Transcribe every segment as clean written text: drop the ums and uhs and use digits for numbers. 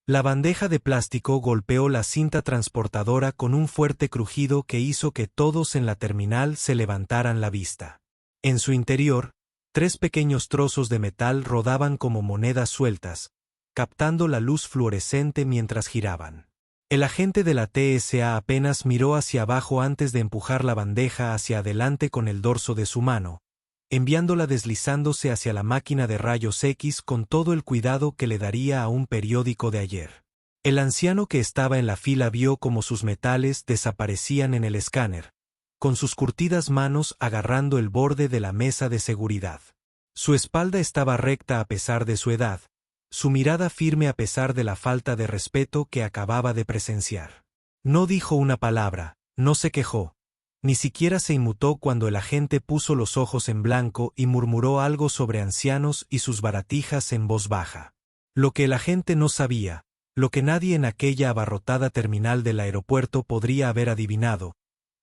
La bandeja de plástico golpeó la cinta transportadora con un fuerte crujido que hizo que todos en la terminal se levantaran la vista. En su interior, 3 pequeños trozos de metal rodaban como monedas sueltas, captando la luz fluorescente mientras giraban. El agente de la TSA apenas miró hacia abajo antes de empujar la bandeja hacia adelante con el dorso de su mano, enviándola deslizándose hacia la máquina de rayos X con todo el cuidado que le daría a un periódico de ayer. El anciano que estaba en la fila vio cómo sus metales desaparecían en el escáner, con sus curtidas manos agarrando el borde de la mesa de seguridad. Su espalda estaba recta a pesar de su edad, su mirada firme a pesar de la falta de respeto que acababa de presenciar. No dijo una palabra, no se quejó. Ni siquiera se inmutó cuando el agente puso los ojos en blanco y murmuró algo sobre ancianos y sus baratijas en voz baja. Lo que el agente no sabía, lo que nadie en aquella abarrotada terminal del aeropuerto podría haber adivinado,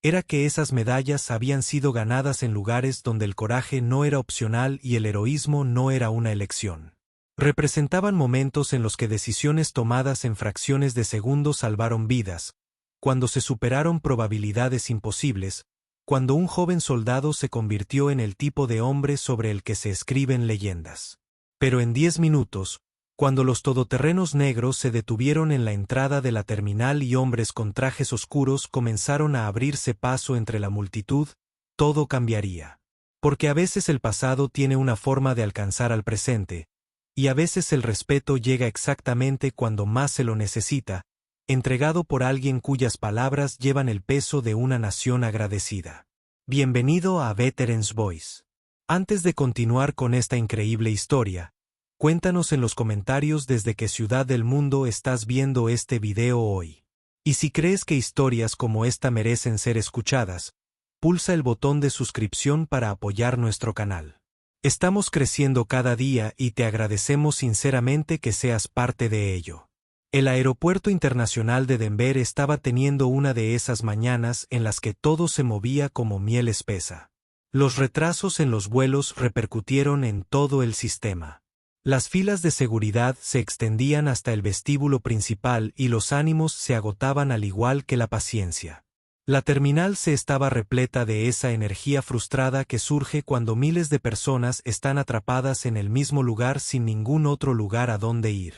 era que esas medallas habían sido ganadas en lugares donde el coraje no era opcional y el heroísmo no era una elección. Representaban momentos en los que decisiones tomadas en fracciones de segundos salvaron vidas, cuando se superaron probabilidades imposibles, cuando un joven soldado se convirtió en el tipo de hombre sobre el que se escriben leyendas. Pero en 10 minutos, cuando los todoterrenos negros se detuvieron en la entrada de la terminal y hombres con trajes oscuros comenzaron a abrirse paso entre la multitud, todo cambiaría. Porque a veces el pasado tiene una forma de alcanzar al presente, y a veces el respeto llega exactamente cuando más se lo necesita, entregado por alguien cuyas palabras llevan el peso de una nación agradecida. Bienvenido a Veterans Voice. Antes de continuar con esta increíble historia, cuéntanos en los comentarios desde qué ciudad del mundo estás viendo este video hoy. Y si crees que historias como esta merecen ser escuchadas, pulsa el botón de suscripción para apoyar nuestro canal. Estamos creciendo cada día y te agradecemos sinceramente que seas parte de ello. El Aeropuerto Internacional de Denver estaba teniendo una de esas mañanas en las que todo se movía como miel espesa. Los retrasos en los vuelos repercutieron en todo el sistema. Las filas de seguridad se extendían hasta el vestíbulo principal y los ánimos se agotaban al igual que la paciencia. La terminal se estaba repleta de esa energía frustrada que surge cuando miles de personas están atrapadas en el mismo lugar sin ningún otro lugar a donde ir.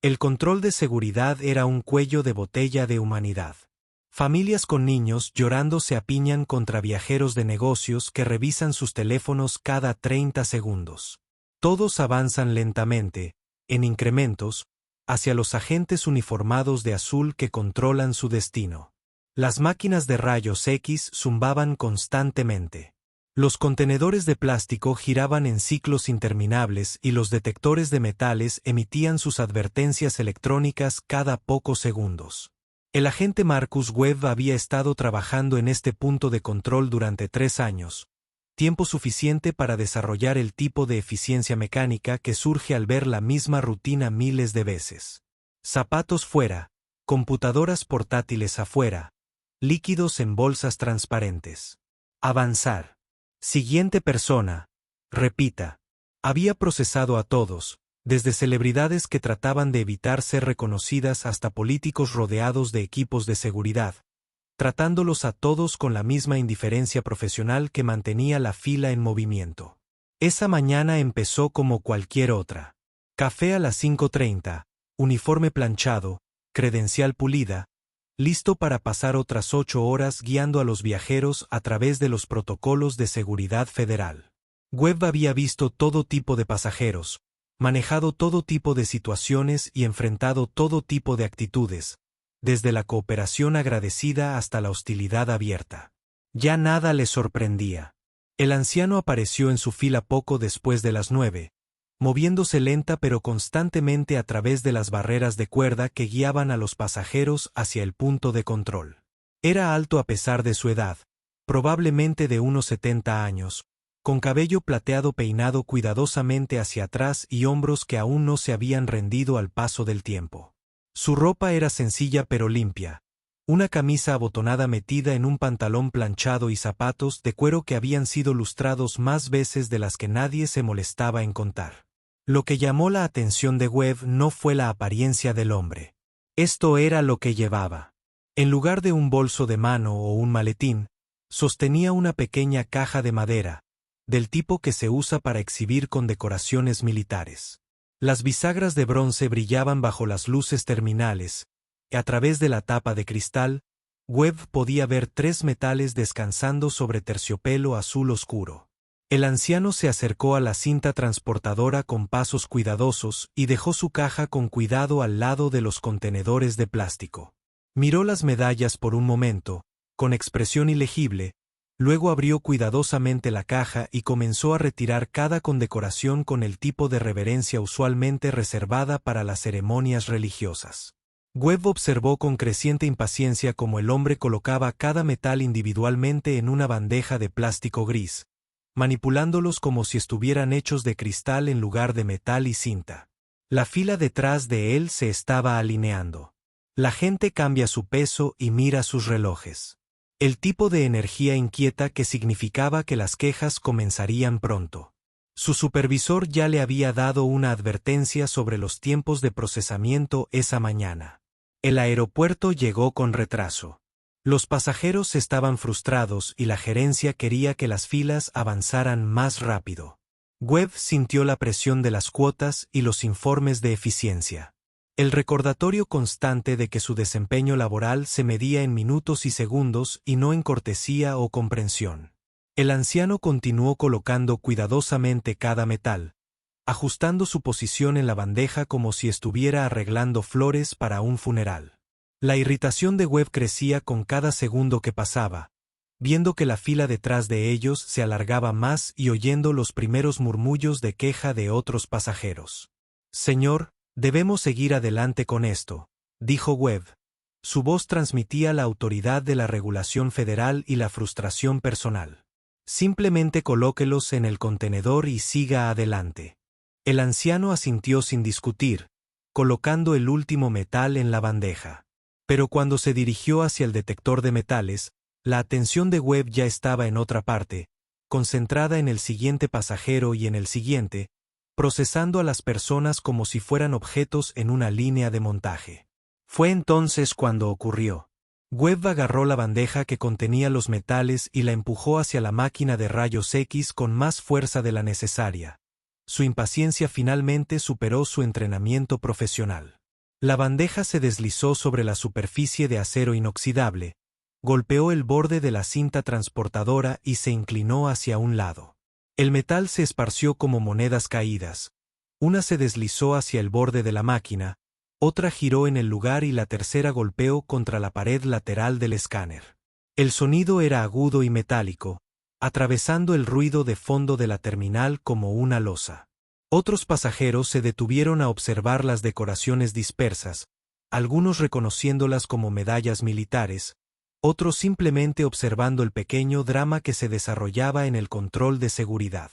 El control de seguridad era un cuello de botella de humanidad. Familias con niños llorando se apiñan contra viajeros de negocios que revisan sus teléfonos cada 30 segundos. Todos avanzan lentamente, en incrementos, hacia los agentes uniformados de azul que controlan su destino. Las máquinas de rayos X zumbaban constantemente. Los contenedores de plástico giraban en ciclos interminables y los detectores de metales emitían sus advertencias electrónicas cada pocos segundos. El agente Marcus Webb había estado trabajando en este punto de control durante 3 años, tiempo suficiente para desarrollar el tipo de eficiencia mecánica que surge al ver la misma rutina miles de veces. Zapatos fuera, computadoras portátiles afuera, líquidos en bolsas transparentes. Avanzar. Siguiente persona. Repita. Había procesado a todos, desde celebridades que trataban de evitar ser reconocidas hasta políticos rodeados de equipos de seguridad, tratándolos a todos con la misma indiferencia profesional que mantenía la fila en movimiento. Esa mañana empezó como cualquier otra. Café a las 5:30, uniforme planchado, credencial pulida, listo para pasar otras 8 horas guiando a los viajeros a través de los protocolos de seguridad federal. Webb había visto todo tipo de pasajeros, manejado todo tipo de situaciones y enfrentado todo tipo de actitudes, desde la cooperación agradecida hasta la hostilidad abierta. Ya nada le sorprendía. El anciano apareció en su fila poco después de las 9, moviéndose lenta pero constantemente a través de las barreras de cuerda que guiaban a los pasajeros hacia el punto de control. Era alto a pesar de su edad, probablemente de unos 70 años, con cabello plateado peinado cuidadosamente hacia atrás y hombros que aún no se habían rendido al paso del tiempo. Su ropa era sencilla pero limpia, una camisa abotonada metida en un pantalón planchado y zapatos de cuero que habían sido lustrados más veces de las que nadie se molestaba en contar. Lo que llamó la atención de Webb no fue la apariencia del hombre. Esto era lo que llevaba. En lugar de un bolso de mano o un maletín, sostenía una pequeña caja de madera, del tipo que se usa para exhibir condecoraciones militares. Las bisagras de bronce brillaban bajo las luces terminales, y a través de la tapa de cristal, Webb podía ver 3 metales descansando sobre terciopelo azul oscuro. El anciano se acercó a la cinta transportadora con pasos cuidadosos y dejó su caja con cuidado al lado de los contenedores de plástico. Miró las medallas por un momento, con expresión ilegible, luego abrió cuidadosamente la caja y comenzó a retirar cada condecoración con el tipo de reverencia usualmente reservada para las ceremonias religiosas. Webb observó con creciente impaciencia cómo el hombre colocaba cada metal individualmente en una bandeja de plástico gris, manipulándolos como si estuvieran hechos de cristal en lugar de metal y cinta. La fila detrás de él se estaba alineando. La gente cambia su peso y mira sus relojes. El tipo de energía inquieta que significaba que las quejas comenzarían pronto. Su supervisor ya le había dado una advertencia sobre los tiempos de procesamiento esa mañana. El aeropuerto llegó con retraso. Los pasajeros estaban frustrados y la gerencia quería que las filas avanzaran más rápido. Webb sintió la presión de las cuotas y los informes de eficiencia. El recordatorio constante de que su desempeño laboral se medía en minutos y segundos y no en cortesía o comprensión. El anciano continuó colocando cuidadosamente cada metal, ajustando su posición en la bandeja como si estuviera arreglando flores para un funeral. La irritación de Webb crecía con cada segundo que pasaba, viendo que la fila detrás de ellos se alargaba más y oyendo los primeros murmullos de queja de otros pasajeros. «Señor, debemos seguir adelante con esto», dijo Webb. Su voz transmitía la autoridad de la regulación federal y la frustración personal. «Simplemente colóquelos en el contenedor y siga adelante». El anciano asintió sin discutir, colocando el último metal en la bandeja. Pero cuando se dirigió hacia el detector de metales, la atención de Webb ya estaba en otra parte, concentrada en el siguiente pasajero y en el siguiente, procesando a las personas como si fueran objetos en una línea de montaje. Fue entonces cuando ocurrió. Webb agarró la bandeja que contenía los metales y la empujó hacia la máquina de rayos X con más fuerza de la necesaria. Su impaciencia finalmente superó su entrenamiento profesional. La bandeja se deslizó sobre la superficie de acero inoxidable, golpeó el borde de la cinta transportadora y se inclinó hacia un lado. El metal se esparció como monedas caídas. Una se deslizó hacia el borde de la máquina, otra giró en el lugar y la tercera golpeó contra la pared lateral del escáner. El sonido era agudo y metálico, atravesando el ruido de fondo de la terminal como una losa. Otros pasajeros se detuvieron a observar las decoraciones dispersas, algunos reconociéndolas como medallas militares, otros simplemente observando el pequeño drama que se desarrollaba en el control de seguridad.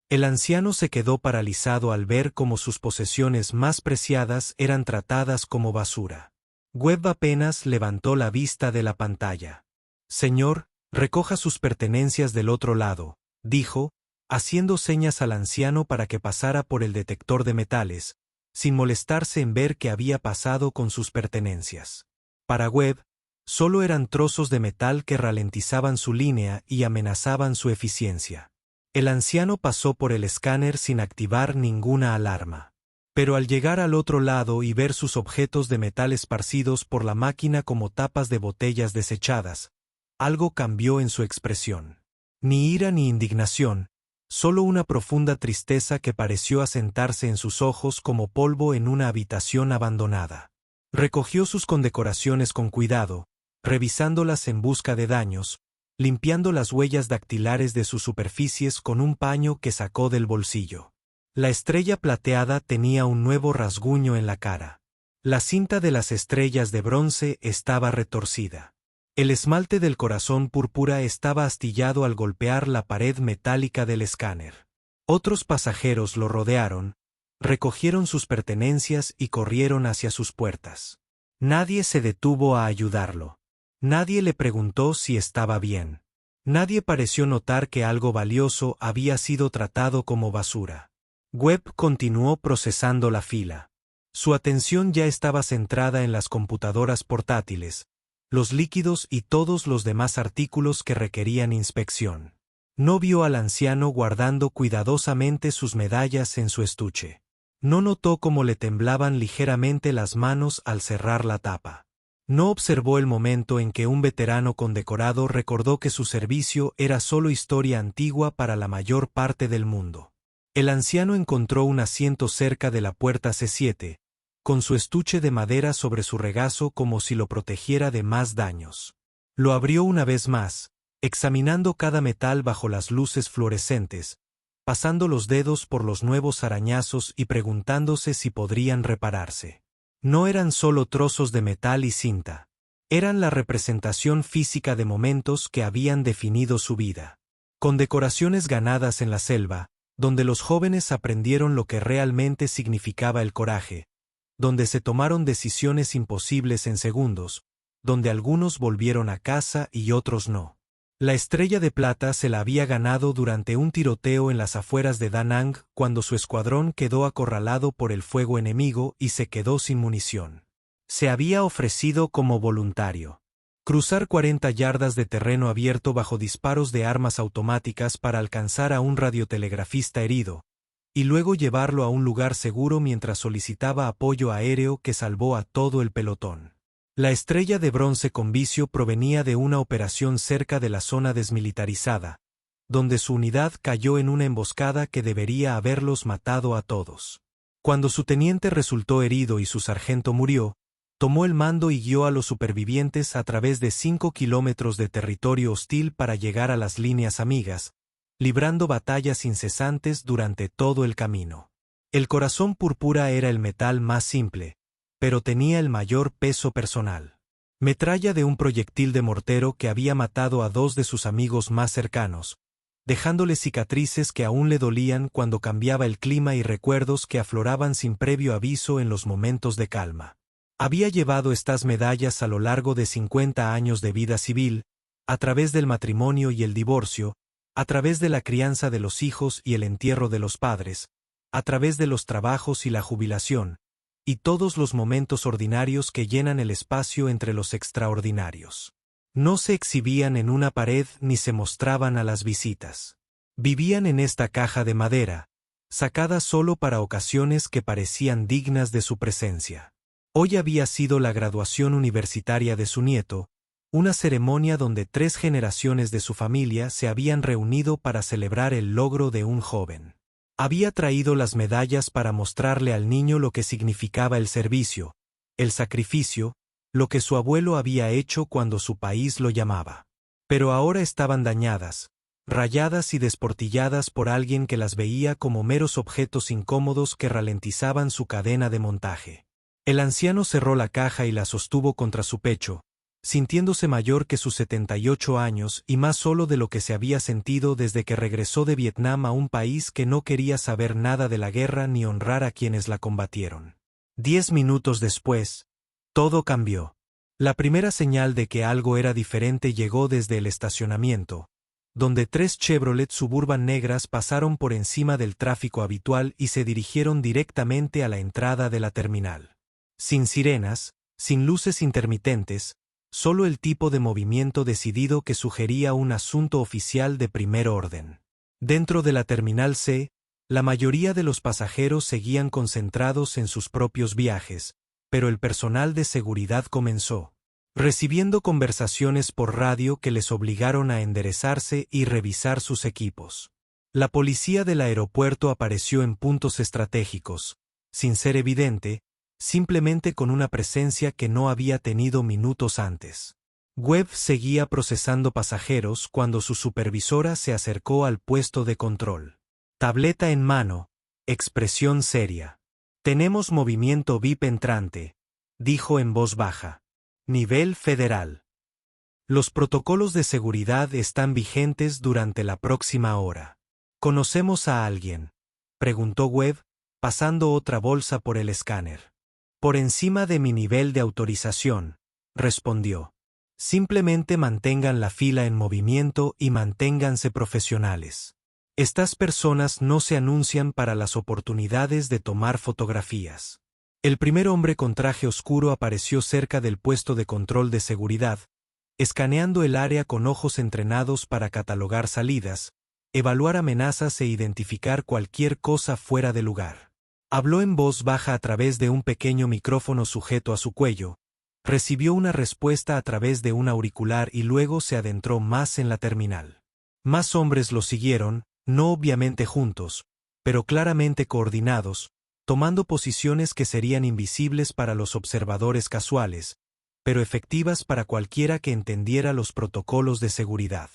El anciano se quedó paralizado al ver cómo sus posesiones más preciadas eran tratadas como basura. Webb apenas levantó la vista de la pantalla. «Señor, recoja sus pertenencias del otro lado», dijo, haciendo señas al anciano para que pasara por el detector de metales, sin molestarse en ver qué había pasado con sus pertenencias. Para Webb, solo eran trozos de metal que ralentizaban su línea y amenazaban su eficiencia. El anciano pasó por el escáner sin activar ninguna alarma. Pero al llegar al otro lado y ver sus objetos de metal esparcidos por la máquina como tapas de botellas desechadas, algo cambió en su expresión. Ni ira ni indignación, solo una profunda tristeza que pareció asentarse en sus ojos como polvo en una habitación abandonada. Recogió sus condecoraciones con cuidado, revisándolas en busca de daños, limpiando las huellas dactilares de sus superficies con un paño que sacó del bolsillo. La estrella plateada tenía un nuevo rasguño en la cara. La cinta de las estrellas de bronce estaba retorcida. El esmalte del corazón púrpura estaba astillado al golpear la pared metálica del escáner. Otros pasajeros lo rodearon, recogieron sus pertenencias y corrieron hacia sus puertas. Nadie se detuvo a ayudarlo. Nadie le preguntó si estaba bien. Nadie pareció notar que algo valioso había sido tratado como basura. Webb continuó procesando la fila. Su atención ya estaba centrada en las computadoras portátiles, los líquidos y todos los demás artículos que requerían inspección. No vio al anciano guardando cuidadosamente sus medallas en su estuche. No notó cómo le temblaban ligeramente las manos al cerrar la tapa. No observó el momento en que un veterano condecorado recordó que su servicio era solo historia antigua para la mayor parte del mundo. El anciano encontró un asiento cerca de la puerta C7, con su estuche de madera sobre su regazo como si lo protegiera de más daños. Lo abrió una vez más, examinando cada metal bajo las luces fluorescentes, pasando los dedos por los nuevos arañazos y preguntándose si podrían repararse. No eran solo trozos de metal y cinta. Eran la representación física de momentos que habían definido su vida. Condecoraciones ganadas en la selva, donde los jóvenes aprendieron lo que realmente significaba el coraje, donde se tomaron decisiones imposibles en segundos, donde algunos volvieron a casa y otros no. La estrella de plata se la había ganado durante un tiroteo en las afueras de Da Nang cuando su escuadrón quedó acorralado por el fuego enemigo y se quedó sin munición. Se había ofrecido como voluntario. Cruzar 40 yardas de terreno abierto bajo disparos de armas automáticas para alcanzar a un radiotelegrafista herido, y luego llevarlo a un lugar seguro mientras solicitaba apoyo aéreo que salvó a todo el pelotón. La estrella de bronce con vicio provenía de una operación cerca de la zona desmilitarizada, donde su unidad cayó en una emboscada que debería haberlos matado a todos. Cuando su teniente resultó herido y su sargento murió, tomó el mando y guió a los supervivientes a través de 5 kilómetros de territorio hostil para llegar a las líneas amigas, librando batallas incesantes durante todo el camino. El corazón púrpura era el metal más simple, pero tenía el mayor peso personal. Metralla de un proyectil de mortero que había matado a 2 de sus amigos más cercanos, dejándole cicatrices que aún le dolían cuando cambiaba el clima y recuerdos que afloraban sin previo aviso en los momentos de calma. Había llevado estas medallas a lo largo de 50 años de vida civil, a través del matrimonio y el divorcio, a través de la crianza de los hijos y el entierro de los padres, a través de los trabajos y la jubilación, y todos los momentos ordinarios que llenan el espacio entre los extraordinarios. No se exhibían en una pared ni se mostraban a las visitas. Vivían en esta caja de madera, sacada solo para ocasiones que parecían dignas de su presencia. Hoy había sido la graduación universitaria de su nieto, una ceremonia donde 3 generaciones de su familia se habían reunido para celebrar el logro de un joven. Había traído las medallas para mostrarle al niño lo que significaba el servicio, el sacrificio, lo que su abuelo había hecho cuando su país lo llamaba. Pero ahora estaban dañadas, rayadas y desportilladas por alguien que las veía como meros objetos incómodos que ralentizaban su cadena de montaje. El anciano cerró la caja y la sostuvo contra su pecho, sintiéndose mayor que sus 78 años y más solo de lo que se había sentido desde que regresó de Vietnam a un país que no quería saber nada de la guerra ni honrar a quienes la combatieron. 10 minutos después, todo cambió. La primera señal de que algo era diferente llegó desde el estacionamiento, donde 3 Chevrolet Suburban negras pasaron por encima del tráfico habitual y se dirigieron directamente a la entrada de la terminal. Sin sirenas, sin luces intermitentes, solo el tipo de movimiento decidido que sugería un asunto oficial de primer orden. Dentro de la terminal C, la mayoría de los pasajeros seguían concentrados en sus propios viajes, pero el personal de seguridad comenzó, recibiendo conversaciones por radio que les obligaron a enderezarse y revisar sus equipos. La policía del aeropuerto apareció en puntos estratégicos, sin ser evidente, simplemente con una presencia que no había tenido minutos antes. Webb seguía procesando pasajeros cuando su supervisora se acercó al puesto de control. Tableta en mano, expresión seria. Tenemos movimiento VIP entrante, dijo en voz baja. Nivel federal. Los protocolos de seguridad están vigentes durante la próxima hora. ¿Conocemos a alguien?, preguntó Webb, pasando otra bolsa por el escáner. Por encima de mi nivel de autorización, respondió. Simplemente mantengan la fila en movimiento y manténganse profesionales. Estas personas no se anuncian para las oportunidades de tomar fotografías. El primer hombre con traje oscuro apareció cerca del puesto de control de seguridad, escaneando el área con ojos entrenados para catalogar salidas, evaluar amenazas e identificar cualquier cosa fuera de lugar. Habló en voz baja a través de un pequeño micrófono sujeto a su cuello, recibió una respuesta a través de un auricular y luego se adentró más en la terminal. Más hombres lo siguieron, no obviamente juntos, pero claramente coordinados, tomando posiciones que serían invisibles para los observadores casuales, pero efectivas para cualquiera que entendiera los protocolos de seguridad.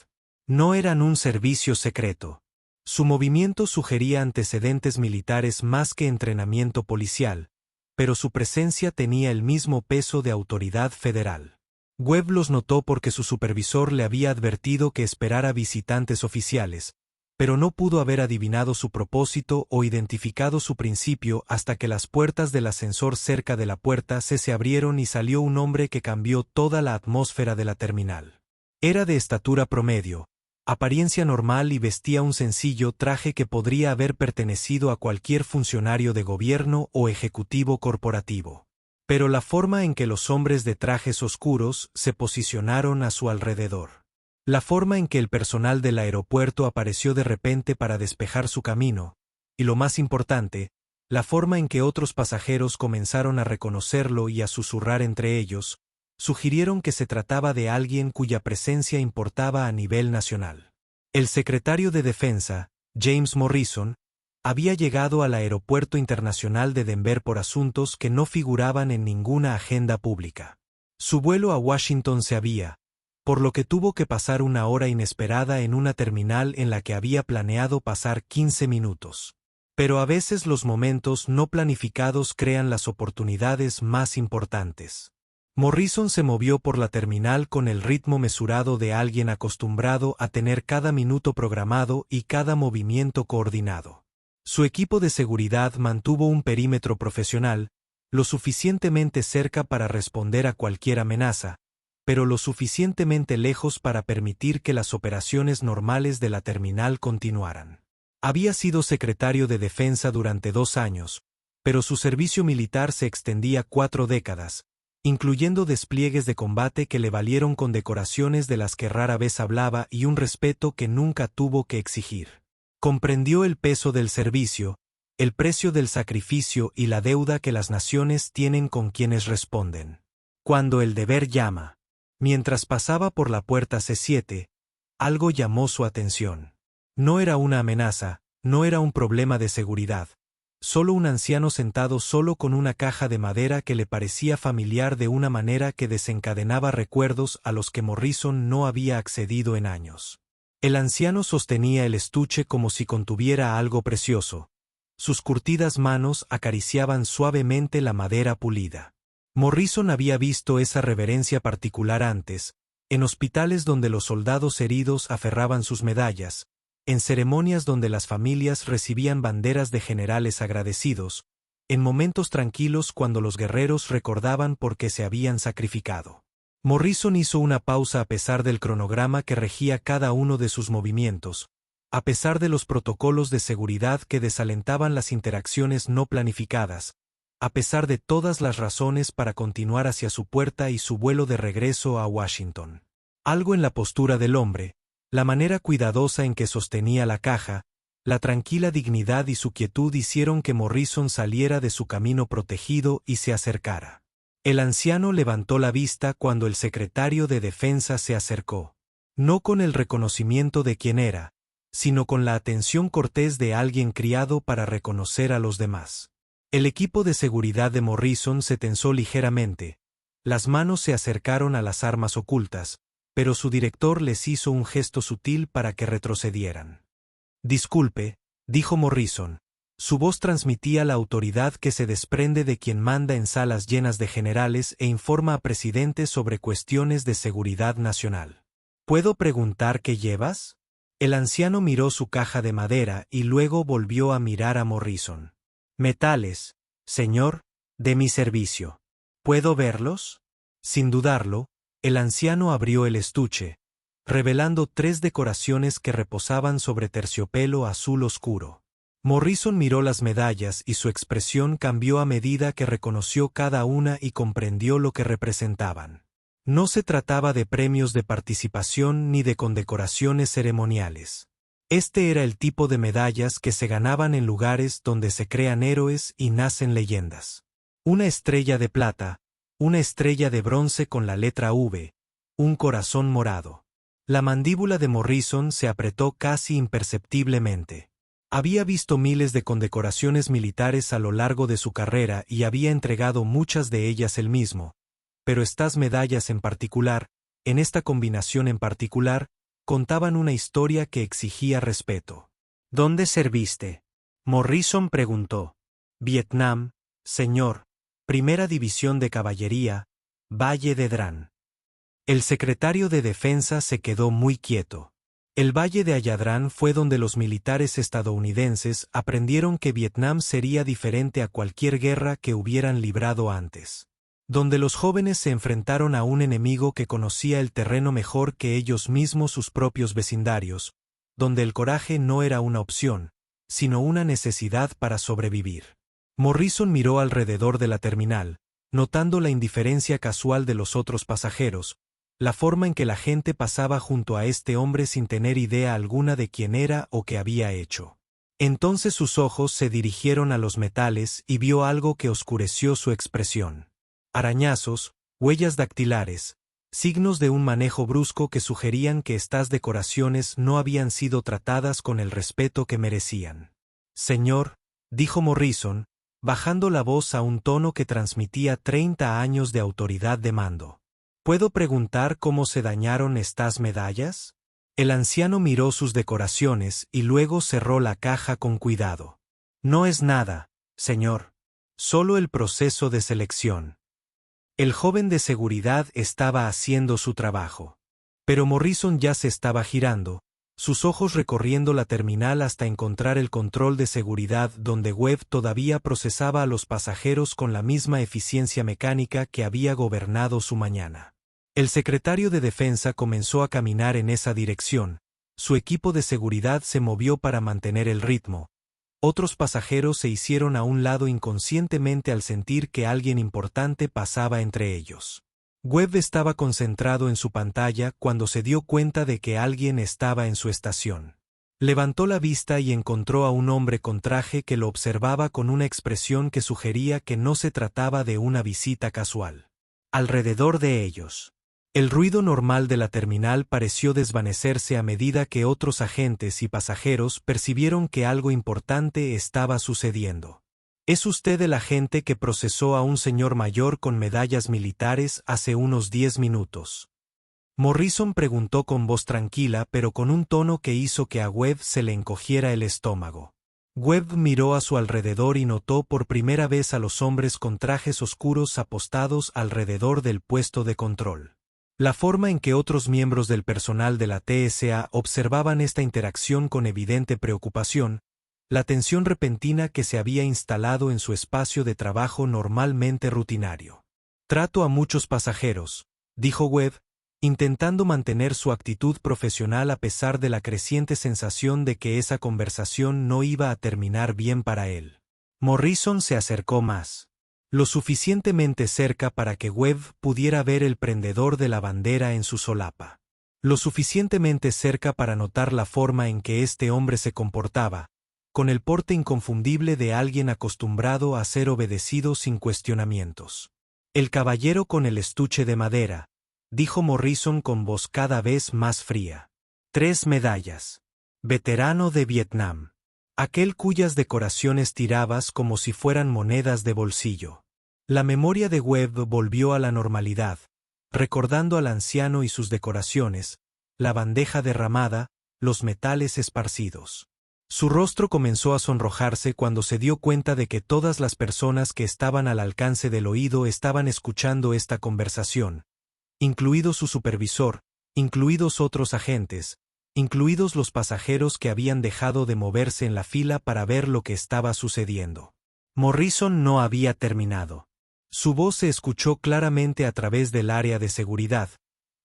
No eran un servicio secreto. Su movimiento sugería antecedentes militares más que entrenamiento policial, pero su presencia tenía el mismo peso de autoridad federal. Webb los notó porque su supervisor le había advertido que esperara visitantes oficiales, pero no pudo haber adivinado su propósito o identificado su principio hasta que las puertas del ascensor cerca de la puerta se abrieron y salió un hombre que cambió toda la atmósfera de la terminal. Era de estatura promedio, apariencia normal y vestía un sencillo traje que podría haber pertenecido a cualquier funcionario de gobierno o ejecutivo corporativo. Pero la forma en que los hombres de trajes oscuros se posicionaron a su alrededor. La forma en que el personal del aeropuerto apareció de repente para despejar su camino, y lo más importante, la forma en que otros pasajeros comenzaron a reconocerlo y a susurrar entre ellos, sugirieron que se trataba de alguien cuya presencia importaba a nivel nacional. El secretario de Defensa, James Morrison, había llegado al Aeropuerto Internacional de Denver por asuntos que no figuraban en ninguna agenda pública. Su vuelo a Washington se había, por lo que tuvo que pasar una hora inesperada en una terminal en la que había planeado pasar 15 minutos. Pero a veces los momentos no planificados crean las oportunidades más importantes. Morrison se movió por la terminal con el ritmo mesurado de alguien acostumbrado a tener cada minuto programado y cada movimiento coordinado. Su equipo de seguridad mantuvo un perímetro profesional, lo suficientemente cerca para responder a cualquier amenaza, pero lo suficientemente lejos para permitir que las operaciones normales de la terminal continuaran. Había sido secretario de Defensa durante 2 años, pero su servicio militar se extendía 4 décadas, incluyendo despliegues de combate que le valieron condecoraciones de las que rara vez hablaba y un respeto que nunca tuvo que exigir. Comprendió el peso del servicio, el precio del sacrificio y la deuda que las naciones tienen con quienes responden. Cuando el deber llama. Mientras pasaba por la puerta C7, algo llamó su atención. No era una amenaza, no era un problema de seguridad. Solo un anciano sentado solo con una caja de madera que le parecía familiar de una manera que desencadenaba recuerdos a los que Morrison no había accedido en años. El anciano sostenía el estuche como si contuviera algo precioso. Sus curtidas manos acariciaban suavemente la madera pulida. Morrison había visto esa reverencia particular antes, en hospitales donde los soldados heridos aferraban sus medallas, en ceremonias donde las familias recibían banderas de generales agradecidos, en momentos tranquilos cuando los guerreros recordaban por qué se habían sacrificado. Morrison hizo una pausa a pesar del cronograma que regía cada uno de sus movimientos, a pesar de los protocolos de seguridad que desalentaban las interacciones no planificadas, a pesar de todas las razones para continuar hacia su puerta y su vuelo de regreso a Washington. Algo en la postura del hombre, la manera cuidadosa en que sostenía la caja, la tranquila dignidad y su quietud hicieron que Morrison saliera de su camino protegido y se acercara. El anciano levantó la vista cuando el secretario de Defensa se acercó, no con el reconocimiento de quién era, sino con la atención cortés de alguien criado para reconocer a los demás. El equipo de seguridad de Morrison se tensó ligeramente, las manos se acercaron a las armas ocultas, pero su director les hizo un gesto sutil para que retrocedieran. «Disculpe», dijo Morrison. Su voz transmitía la autoridad que se desprende de quien manda en salas llenas de generales e informa a presidentes sobre cuestiones de seguridad nacional. «¿Puedo preguntar qué llevas?» El anciano miró su caja de madera y luego volvió a mirar a Morrison. «Metales, señor, de mi servicio. ¿Puedo verlos?» Sin dudarlo, el anciano abrió el estuche, revelando 3 decoraciones que reposaban sobre terciopelo azul oscuro. Morrison miró las medallas y su expresión cambió a medida que reconoció cada una y comprendió lo que representaban. No se trataba de premios de participación ni de condecoraciones ceremoniales. Este era el tipo de medallas que se ganaban en lugares donde se crean héroes y nacen leyendas. Una estrella de plata, una estrella de bronce con la letra V, un corazón morado. La mandíbula de Morrison se apretó casi imperceptiblemente. Había visto miles de condecoraciones militares a lo largo de su carrera y había entregado muchas de ellas él mismo, pero estas medallas en particular, en esta combinación en particular, contaban una historia que exigía respeto. ¿Dónde serviste? Morrison preguntó. Vietnam, señor. Primera División de Caballería, Valle de Dran. El secretario de Defensa se quedó muy quieto. El Valle de Ayadrán fue donde los militares estadounidenses aprendieron que Vietnam sería diferente a cualquier guerra que hubieran librado antes. Donde los jóvenes se enfrentaron a un enemigo que conocía el terreno mejor que ellos mismos sus propios vecindarios, donde el coraje no era una opción, sino una necesidad para sobrevivir. Morrison miró alrededor de la terminal, notando la indiferencia casual de los otros pasajeros, la forma en que la gente pasaba junto a este hombre sin tener idea alguna de quién era o qué había hecho. Entonces sus ojos se dirigieron a los metales y vio algo que oscureció su expresión. Arañazos, huellas dactilares, signos de un manejo brusco que sugerían que estas decoraciones no habían sido tratadas con el respeto que merecían. Señor, dijo Morrison, bajando la voz a un tono que transmitía 30 años de autoridad de mando. ¿Puedo preguntar cómo se dañaron estas medallas? El anciano miró sus decoraciones y luego cerró la caja con cuidado. No es nada, señor. Solo el proceso de selección. El joven de seguridad estaba haciendo su trabajo. Pero Morrison ya se estaba girando, sus ojos recorriendo la terminal hasta encontrar el control de seguridad donde Webb todavía procesaba a los pasajeros con la misma eficiencia mecánica que había gobernado su mañana. El secretario de Defensa comenzó a caminar en esa dirección, su equipo de seguridad se movió para mantener el ritmo. Otros pasajeros se hicieron a un lado inconscientemente al sentir que alguien importante pasaba entre ellos. Webb estaba concentrado en su pantalla cuando se dio cuenta de que alguien estaba en su estación. Levantó la vista y encontró a un hombre con traje que lo observaba con una expresión que sugería que no se trataba de una visita casual. Alrededor de ellos. El ruido normal de la terminal pareció desvanecerse a medida que otros agentes y pasajeros percibieron que algo importante estaba sucediendo. ¿Es usted el agente que procesó a un señor mayor con medallas militares hace unos 10 minutos? Morrison preguntó con voz tranquila pero con un tono que hizo que a Webb se le encogiera el estómago. Webb miró a su alrededor y notó por primera vez a los hombres con trajes oscuros apostados alrededor del puesto de control. La forma en que otros miembros del personal de la TSA observaban esta interacción con evidente preocupación, la tensión repentina que se había instalado en su espacio de trabajo normalmente rutinario. Trato a muchos pasajeros, dijo Webb, intentando mantener su actitud profesional a pesar de la creciente sensación de que esa conversación no iba a terminar bien para él. Morrison se acercó más. Lo suficientemente cerca para que Webb pudiera ver el prendedor de la bandera en su solapa. Lo suficientemente cerca para notar la forma en que este hombre se comportaba, con el porte inconfundible de alguien acostumbrado a ser obedecido sin cuestionamientos. El caballero con el estuche de madera, dijo Morrison con voz cada vez más fría. 3 medallas. Veterano de Vietnam. Aquel cuyas decoraciones tirabas como si fueran monedas de bolsillo. La memoria de Webb volvió a la normalidad, recordando al anciano y sus decoraciones, la bandeja derramada, los metales esparcidos. Su rostro comenzó a sonrojarse cuando se dio cuenta de que todas las personas que estaban al alcance del oído estaban escuchando esta conversación, incluido su supervisor, incluidos otros agentes, incluidos los pasajeros que habían dejado de moverse en la fila para ver lo que estaba sucediendo. Morrison no había terminado. Su voz se escuchó claramente a través del área de seguridad,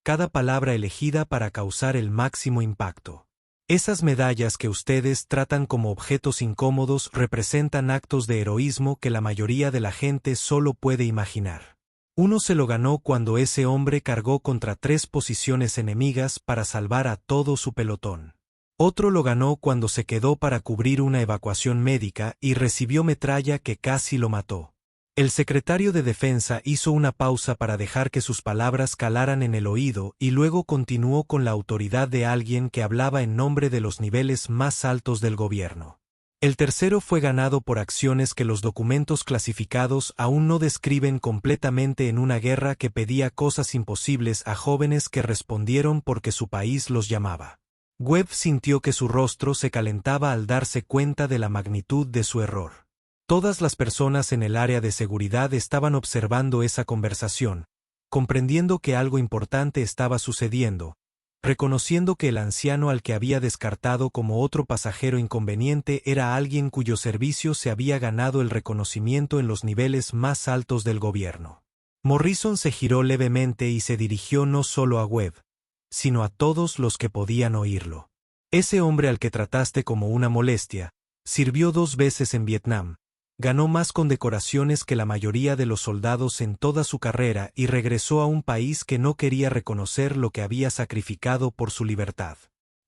cada palabra elegida para causar el máximo impacto. Esas medallas que ustedes tratan como objetos incómodos representan actos de heroísmo que la mayoría de la gente solo puede imaginar. Uno se lo ganó cuando ese hombre cargó contra 3 posiciones enemigas para salvar a todo su pelotón. Otro lo ganó cuando se quedó para cubrir una evacuación médica y recibió metralla que casi lo mató. El secretario de Defensa hizo una pausa para dejar que sus palabras calaran en el oído y luego continuó con la autoridad de alguien que hablaba en nombre de los niveles más altos del gobierno. El tercero fue ganado por acciones que los documentos clasificados aún no describen completamente en una guerra que pedía cosas imposibles a jóvenes que respondieron porque su país los llamaba. Webb sintió que su rostro se calentaba al darse cuenta de la magnitud de su error. Todas las personas en el área de seguridad estaban observando esa conversación, comprendiendo que algo importante estaba sucediendo, reconociendo que el anciano al que había descartado como otro pasajero inconveniente era alguien cuyo servicio se había ganado el reconocimiento en los niveles más altos del gobierno. Morrison se giró levemente y se dirigió no solo a Webb, sino a todos los que podían oírlo. Ese hombre al que trataste como una molestia, sirvió 2 veces en Vietnam. Ganó más condecoraciones que la mayoría de los soldados en toda su carrera y regresó a un país que no quería reconocer lo que había sacrificado por su libertad.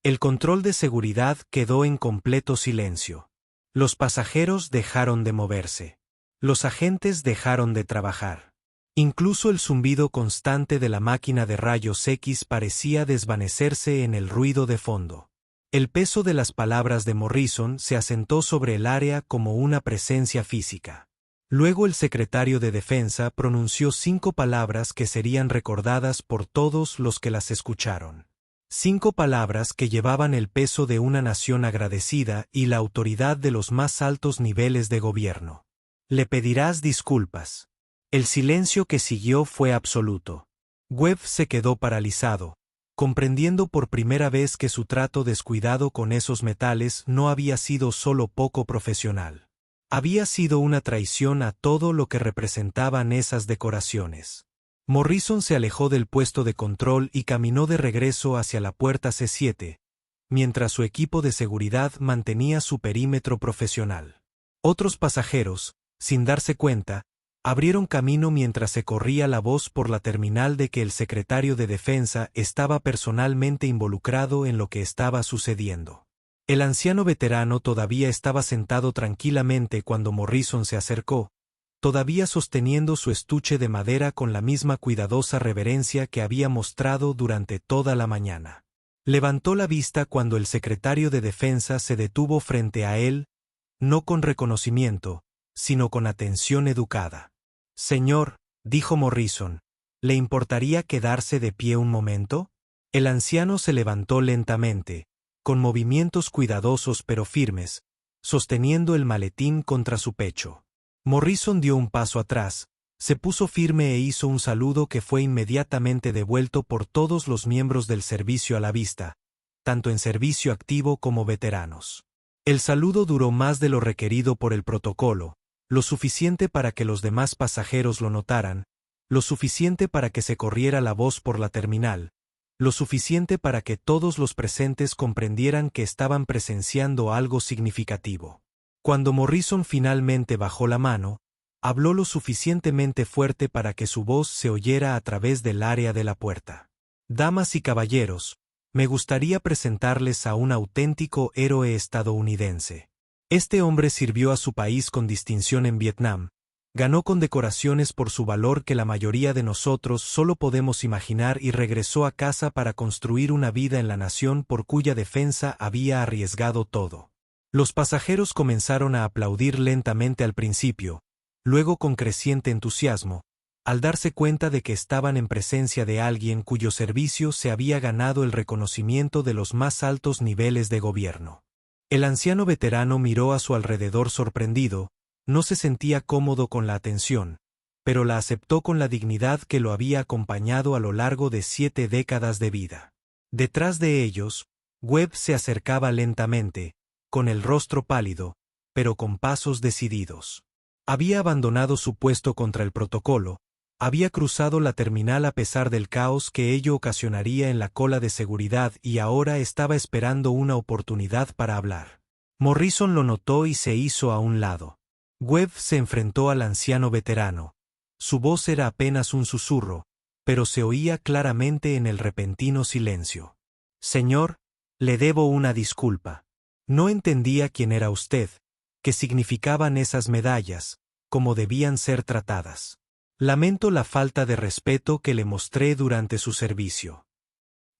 El control de seguridad quedó en completo silencio. Los pasajeros dejaron de moverse. Los agentes dejaron de trabajar. Incluso el zumbido constante de la máquina de rayos X parecía desvanecerse en el ruido de fondo. El peso de las palabras de Morrison se asentó sobre el área como una presencia física. Luego el secretario de Defensa pronunció 5 palabras que serían recordadas por todos los que las escucharon. 5 palabras que llevaban el peso de una nación agradecida y la autoridad de los más altos niveles de gobierno. Le pedirás disculpas. El silencio que siguió fue absoluto. Webb se quedó paralizado, comprendiendo por primera vez que su trato descuidado con esos metales no había sido solo poco profesional. Había sido una traición a todo lo que representaban esas decoraciones. Morrison se alejó del puesto de control y caminó de regreso hacia la puerta C7, mientras su equipo de seguridad mantenía su perímetro profesional. Otros pasajeros, sin darse cuenta, abrieron camino mientras se corría la voz por la terminal de que el secretario de Defensa estaba personalmente involucrado en lo que estaba sucediendo. El anciano veterano todavía estaba sentado tranquilamente cuando Morrison se acercó, todavía sosteniendo su estuche de madera con la misma cuidadosa reverencia que había mostrado durante toda la mañana. Levantó la vista cuando el secretario de Defensa se detuvo frente a él, no con reconocimiento, sino con atención educada. «Señor», dijo Morrison, «¿le importaría quedarse de pie un momento?» El anciano se levantó lentamente, con movimientos cuidadosos pero firmes, sosteniendo el maletín contra su pecho. Morrison dio un paso atrás, se puso firme e hizo un saludo que fue inmediatamente devuelto por todos los miembros del servicio a la vista, tanto en servicio activo como veteranos. El saludo duró más de lo requerido por el protocolo, lo suficiente para que los demás pasajeros lo notaran, lo suficiente para que se corriera la voz por la terminal, lo suficiente para que todos los presentes comprendieran que estaban presenciando algo significativo. Cuando Morrison finalmente bajó la mano, habló lo suficientemente fuerte para que su voz se oyera a través del área de la puerta. «Damas y caballeros, me gustaría presentarles a un auténtico héroe estadounidense. Este hombre sirvió a su país con distinción en Vietnam, ganó condecoraciones por su valor que la mayoría de nosotros solo podemos imaginar y regresó a casa para construir una vida en la nación por cuya defensa había arriesgado todo». Los pasajeros comenzaron a aplaudir lentamente al principio, luego con creciente entusiasmo, al darse cuenta de que estaban en presencia de alguien cuyo servicio se había ganado el reconocimiento de los más altos niveles de gobierno. El anciano veterano miró a su alrededor sorprendido, no se sentía cómodo con la atención, pero la aceptó con la dignidad que lo había acompañado a lo largo de 7 décadas de vida. Detrás de ellos, Webb se acercaba lentamente, con el rostro pálido, pero con pasos decididos. Había abandonado su puesto contra el protocolo, Había cruzado la terminal a pesar del caos que ello ocasionaría en la cola de seguridad y ahora estaba esperando una oportunidad para hablar. Morrison lo notó y se hizo a un lado. Webb se enfrentó al anciano veterano. Su voz era apenas un susurro, pero se oía claramente en el repentino silencio. Señor, le debo una disculpa. No entendía quién era usted, qué significaban esas medallas, cómo debían ser tratadas. Lamento la falta de respeto que le mostré durante su servicio.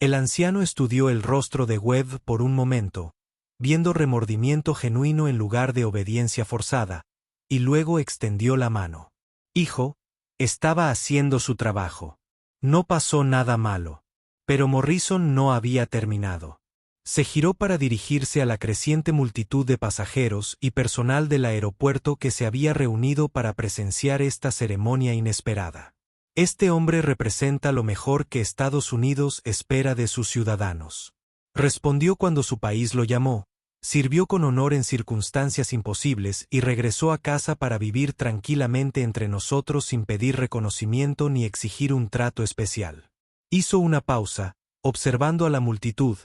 El anciano estudió el rostro de Webb por un momento, viendo remordimiento genuino en lugar de obediencia forzada, y luego extendió la mano. Hijo, estaba haciendo su trabajo. No pasó nada malo. Pero Morrison no había terminado. Se giró para dirigirse a la creciente multitud de pasajeros y personal del aeropuerto que se había reunido para presenciar esta ceremonia inesperada. Este hombre representa lo mejor que Estados Unidos espera de sus ciudadanos. Respondió cuando su país lo llamó, sirvió con honor en circunstancias imposibles y regresó a casa para vivir tranquilamente entre nosotros sin pedir reconocimiento ni exigir un trato especial. Hizo una pausa, observando a la multitud,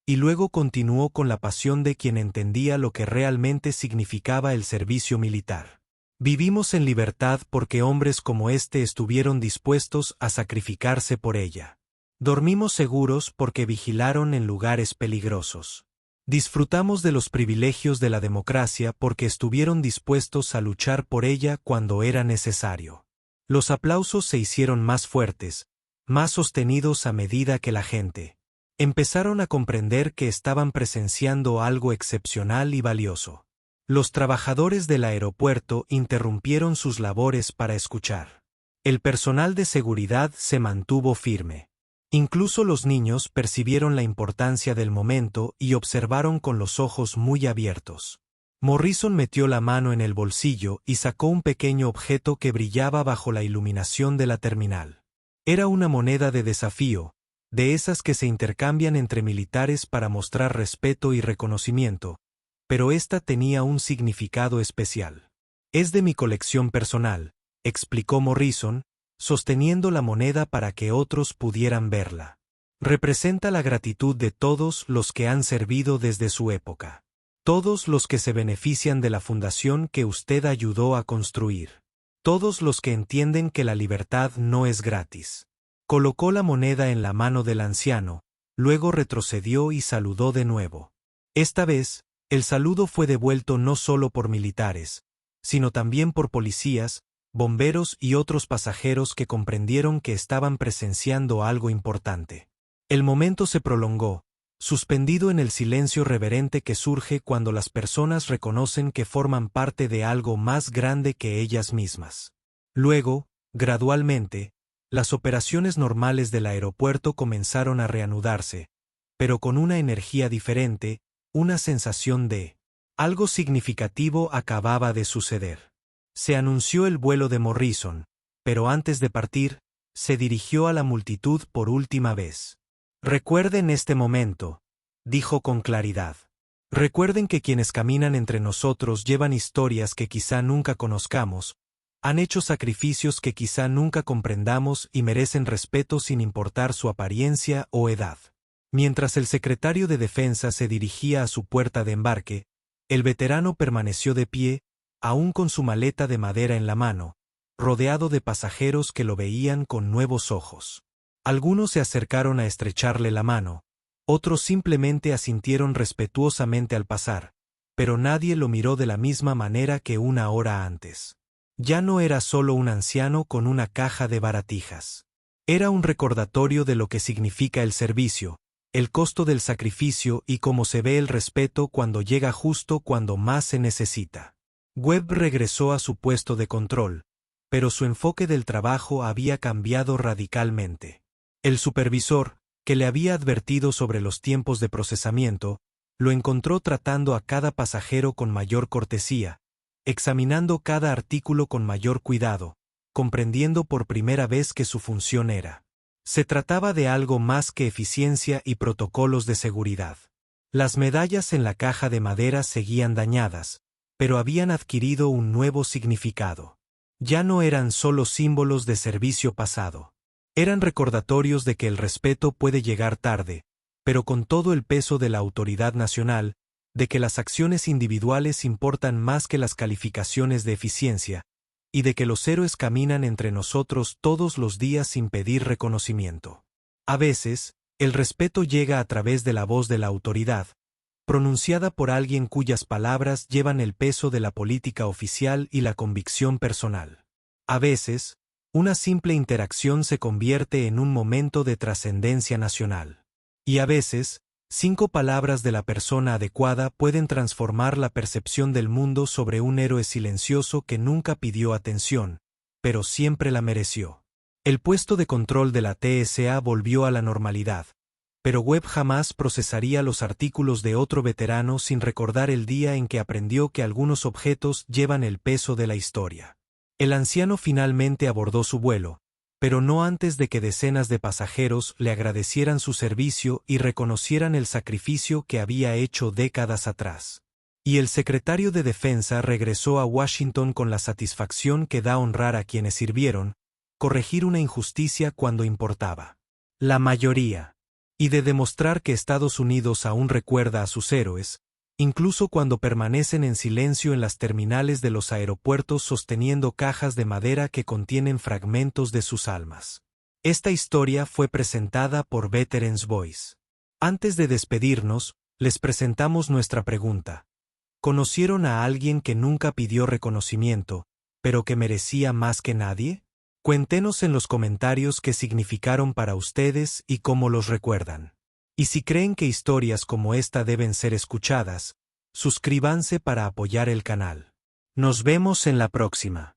y luego continuó con la pasión de quien entendía lo que realmente significaba el servicio militar. Vivimos en libertad porque hombres como este estuvieron dispuestos a sacrificarse por ella. Dormimos seguros porque vigilaron en lugares peligrosos. Disfrutamos de los privilegios de la democracia porque estuvieron dispuestos a luchar por ella cuando era necesario. Los aplausos se hicieron más fuertes, más sostenidos a medida que la gente empezaron a comprender que estaban presenciando algo excepcional y valioso. Los trabajadores del aeropuerto interrumpieron sus labores para escuchar. El personal de seguridad se mantuvo firme. Incluso los niños percibieron la importancia del momento y observaron con los ojos muy abiertos. Morrison metió la mano en el bolsillo y sacó un pequeño objeto que brillaba bajo la iluminación de la terminal. Era una moneda de desafío, de esas que se intercambian entre militares para mostrar respeto y reconocimiento, pero esta tenía un significado especial. Es de mi colección personal, explicó Morrison, sosteniendo la moneda para que otros pudieran verla. Representa la gratitud de todos los que han servido desde su época. Todos los que se benefician de la fundación que usted ayudó a construir. Todos los que entienden que la libertad no es gratis. Colocó la moneda en la mano del anciano, luego retrocedió y saludó de nuevo. Esta vez, el saludo fue devuelto no solo por militares, sino también por policías, bomberos y otros pasajeros que comprendieron que estaban presenciando algo importante. El momento se prolongó, suspendido en el silencio reverente que surge cuando las personas reconocen que forman parte de algo más grande que ellas mismas. Luego, gradualmente, las operaciones normales del aeropuerto comenzaron a reanudarse, pero con una energía diferente, una sensación de algo significativo acababa de suceder. Se anunció el vuelo de Morrison, pero antes de partir, se dirigió a la multitud por última vez. Recuerden este momento, dijo con claridad. Recuerden que quienes caminan entre nosotros llevan historias que quizá nunca conozcamos, han hecho sacrificios que quizá nunca comprendamos y merecen respeto sin importar su apariencia o edad. Mientras el secretario de Defensa se dirigía a su puerta de embarque, el veterano permaneció de pie, aún con su maleta de madera en la mano, rodeado de pasajeros que lo veían con nuevos ojos. Algunos se acercaron a estrecharle la mano, otros simplemente asintieron respetuosamente al pasar, pero nadie lo miró de la misma manera que una hora antes. Ya no era solo un anciano con una caja de baratijas. Era un recordatorio de lo que significa el servicio, el costo del sacrificio y cómo se ve el respeto cuando llega justo cuando más se necesita. Webb regresó a su puesto de control, pero su enfoque del trabajo había cambiado radicalmente. El supervisor, que le había advertido sobre los tiempos de procesamiento, lo encontró tratando a cada pasajero con mayor cortesía, examinando cada artículo con mayor cuidado, comprendiendo por primera vez que su función se trataba de algo más que eficiencia y protocolos de seguridad. Las medallas en la caja de madera seguían dañadas, pero habían adquirido un nuevo significado. Ya no eran solo símbolos de servicio pasado. Eran recordatorios de que el respeto puede llegar tarde, pero con todo el peso de la autoridad nacional, de que las acciones individuales importan más que las calificaciones de eficiencia, y de que los héroes caminan entre nosotros todos los días sin pedir reconocimiento. A veces, el respeto llega a través de la voz de la autoridad, pronunciada por alguien cuyas palabras llevan el peso de la política oficial y la convicción personal. A veces, una simple interacción se convierte en un momento de trascendencia nacional. Y a veces, 5 palabras de la persona adecuada pueden transformar la percepción del mundo sobre un héroe silencioso que nunca pidió atención, pero siempre la mereció. El puesto de control de la TSA volvió a la normalidad, pero Webb jamás procesaría los artículos de otro veterano sin recordar el día en que aprendió que algunos objetos llevan el peso de la historia. El anciano finalmente abordó su vuelo, pero no antes de que decenas de pasajeros le agradecieran su servicio y reconocieran el sacrificio que había hecho décadas atrás. Y el secretario de Defensa regresó a Washington con la satisfacción que da honrar a quienes sirvieron, corregir una injusticia cuando importaba. La mayoría. Y de demostrar que Estados Unidos aún recuerda a sus héroes, incluso cuando permanecen en silencio en las terminales de los aeropuertos sosteniendo cajas de madera que contienen fragmentos de sus almas. Esta historia fue presentada por Veterans Voice. Antes de despedirnos, les presentamos nuestra pregunta. ¿Conocieron a alguien que nunca pidió reconocimiento, pero que merecía más que nadie? Cuéntenos en los comentarios qué significaron para ustedes y cómo los recuerdan. Y si creen que historias como esta deben ser escuchadas, suscríbanse para apoyar el canal. Nos vemos en la próxima.